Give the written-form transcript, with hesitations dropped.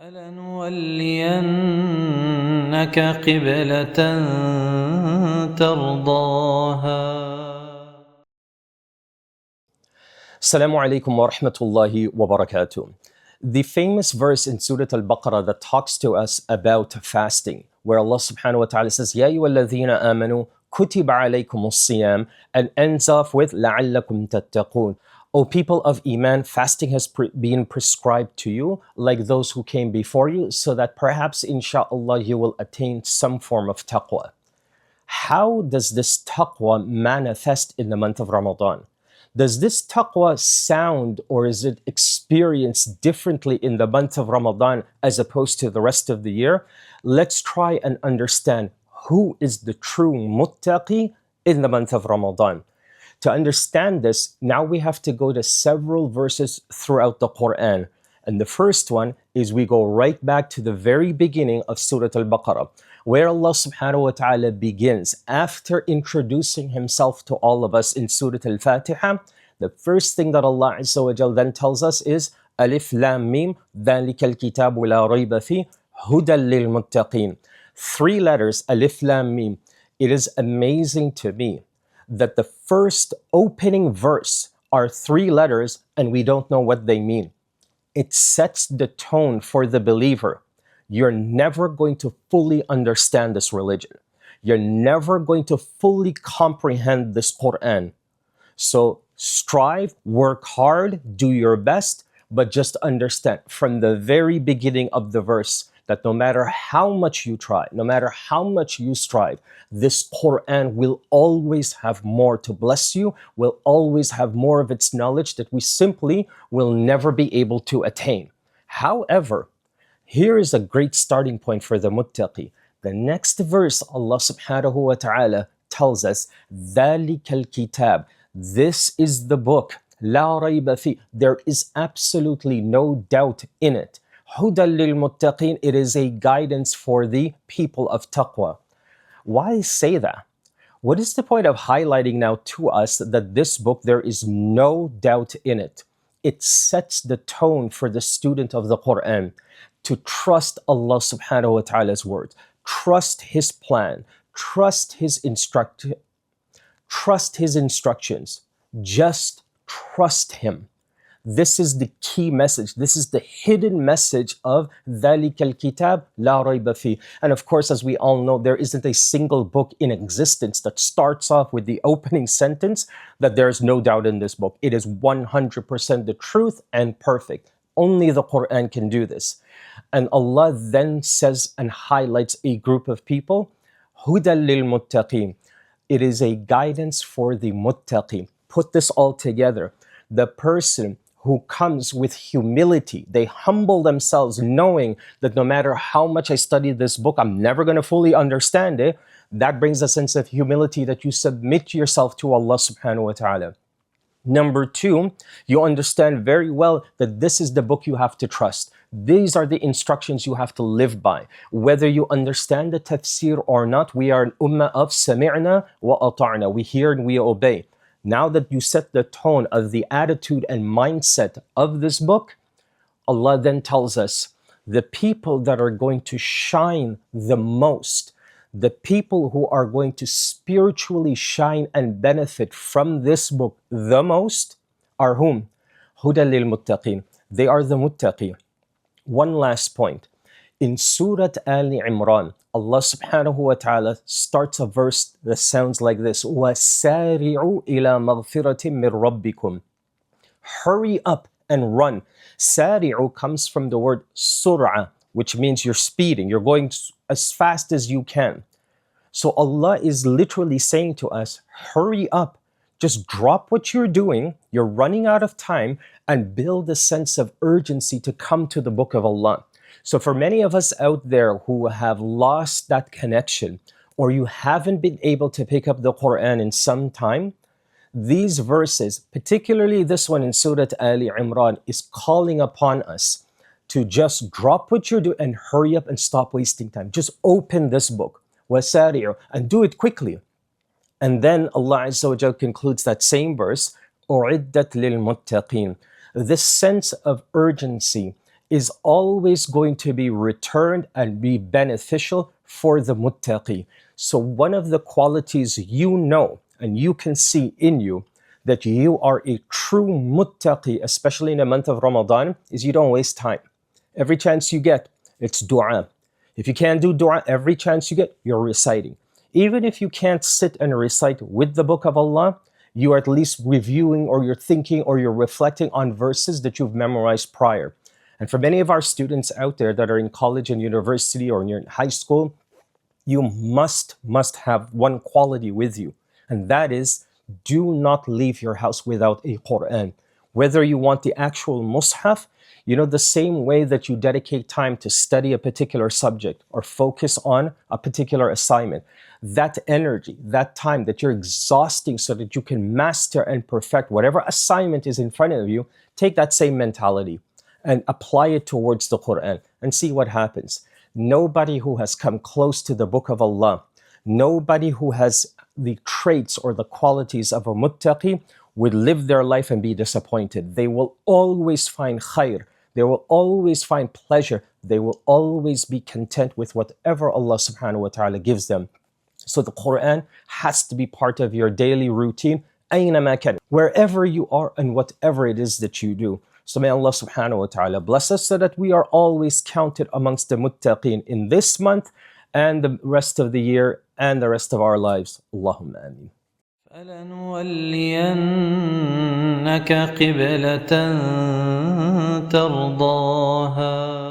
فلنولينك قبلة ترضاها. Assalamu alaikum wa rahmatullahi wa barakatuh. The famous verse in Surah Al-Baqarah that talks to us about fasting, where Allah subhanahu wa ta'ala says, Ya ayyuhalladhina amanu, kutiba alaykumus siyam, and ends off with, la'allakum tattaqun. O people of Iman, fasting has been prescribed to you like those who came before you, so that perhaps, insha'Allah, you will attain some form of taqwa. How does this taqwa manifest in the month of Ramadan? Does this taqwa sound or is it experienced differently in the month of Ramadan as opposed to the rest of the year? Let's try and understand who is the true muttaqi in the month of Ramadan. To understand this, now we have to go to several verses throughout the Quran. And the first one is we go right back to the very beginning of Surah Al-Baqarah, where Allah subhanahu wa ta'ala begins after introducing himself to all of us in Surah Al-Fatiha. The first thing that Allah Azza wa Jal then tells us is Alif Lam Mim, ذَلِكَ الْكِتَابُ لَا رَيْبَ فِيهِ هُدًى لِلْمُتَّقِينَ. 3 letters, Alif Lam Mim. It is amazing to me that the first opening verse are 3 letters and we don't know what they mean. It sets the tone for the believer. You're never going to fully understand this religion. You're never going to fully comprehend this Quran. So strive, work hard, do your best, but just understand from the very beginning of the verse that no matter how much you try, no matter how much you strive, this Quran will always have more to bless you, will always have more of its knowledge that we simply will never be able to attain. However, here is a great starting point for the muttaqi. The next verse, Allah subhanahu wa ta'ala tells us, ذَلِكَ الْكِتَابِ. This is the book. لَا رَيْبَ فِيهِ. There is absolutely no doubt in it. هُدًى لِلْمُتَّقِينَ. It is a guidance for the people of taqwa. Why say that? What is the point of highlighting now to us that this book, there is no doubt in it? It sets the tone for the student of the Quran to trust Allah subhanahu wa ta'ala's words, trust His plan, trust His instructions, just trust Him. This is the key message. This is the hidden message of ذَلِكَ الْكِتَابِ لَا رَيْبَ فِيهِ. And of course, as we all know, there isn't a single book in existence that starts off with the opening sentence that there is no doubt in this book. It is 100% the truth and perfect. Only the Quran can do this. And Allah then says and highlights a group of people, هُدًى لِلْمُتَّقِينَ. It is a guidance for the muttaqi. Put this all together. The person who comes with humility, they humble themselves knowing that no matter how much I study this book, I'm never going to fully understand it. That brings a sense of humility that you submit yourself to Allah subhanahu wa ta'ala. Number 2, you understand very well that this is the book you have to trust. These are the instructions you have to live by. Whether you understand the tafsir or not, we are an ummah of sami'na wa ata'na. We hear and we obey. Now that you set the tone of the attitude and mindset of this book, Allah then tells us the people that are going to shine the most, the people who are going to spiritually shine and benefit from this book the most are whom? هُدًى لِلْمُتَّقِينَ. They are the muttaqi. One last point. In Surah Ali Imran, Allah subhanahu wa ta'ala starts a verse that sounds like this. وَسَارِعُوا إِلَى مَغْفِرَةٍ مِّن رَبِّكُمْ. Hurry up and run. Sari'u comes from the word sur'a, which means you're speeding. You're going as fast as you can. So Allah is literally saying to us, hurry up. Just drop what you're doing. You're running out of time and build a sense of urgency to come to the book of Allah. So for many of us out there who have lost that connection, or you haven't been able to pick up the Quran in some time, these verses, particularly this one in Surah Ali Imran, is calling upon us to just drop what you're doing and hurry up and stop wasting time. Just open this book, وَسَارِعُوا, and do it quickly. And then Allah Azza wa Jal concludes that same verse, أُعِدَّتْ لِلْمُتَّقِينَ. This sense of urgency is always going to be returned and be beneficial for the muttaqi. So one of the qualities you know and you can see in you that you are a true muttaqi, especially in the month of Ramadan, is you don't waste time. Every chance you get, it's dua. If you can't do dua, every chance you get, you're reciting. Even if you can't sit and recite with the book of Allah, you are at least reviewing or you're thinking or you're reflecting on verses that you've memorized prior. And for many of our students out there that are in college and university or in high school, you must have one quality with you, and that is do not leave your house without a Quran. Whether you want the actual mushaf, the same way that you dedicate time to study a particular subject or focus on a particular assignment, that energy, that time that you're exhausting so that you can master and perfect whatever assignment is in front of you, take that same mentality and apply it towards the Quran and see what happens. Nobody who has come close to the book of Allah, nobody who has the traits or the qualities of a muttaqi would live their life and be disappointed. They will always find khair. They will always find pleasure. They will always be content with whatever Allah subhanahu wa ta'ala gives them. So the Quran has to be part of your daily routine, أينما كان, wherever you are and whatever it is that you do. So may Allah subhanahu wa ta'ala bless us so that we are always counted amongst the muttaqeen in this month and the rest of the year and the rest of our lives. Allahumma ameen. فلنولينك قبلة ترضاها